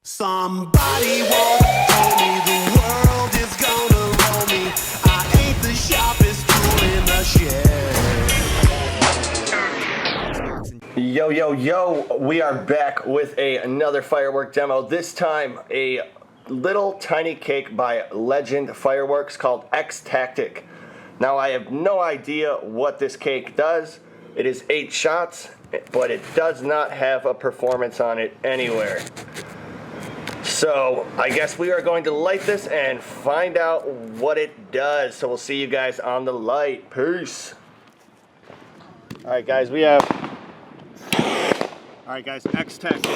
Somebody won't tell me the world is gonna roll me. I ain't the sharpest tool in the shed. Yo, yo, yo, we are back with another firework demo. This time, a little tiny cake by Legend Fireworks called X-Tatic. Now, I have no idea what this cake does. It is 8 shots, but it does not have a performance on it anywhere. So, I guess we are going to light this and find out what it does. So, we'll see you guys on the light. Peace. Alright, guys, X-Tatic.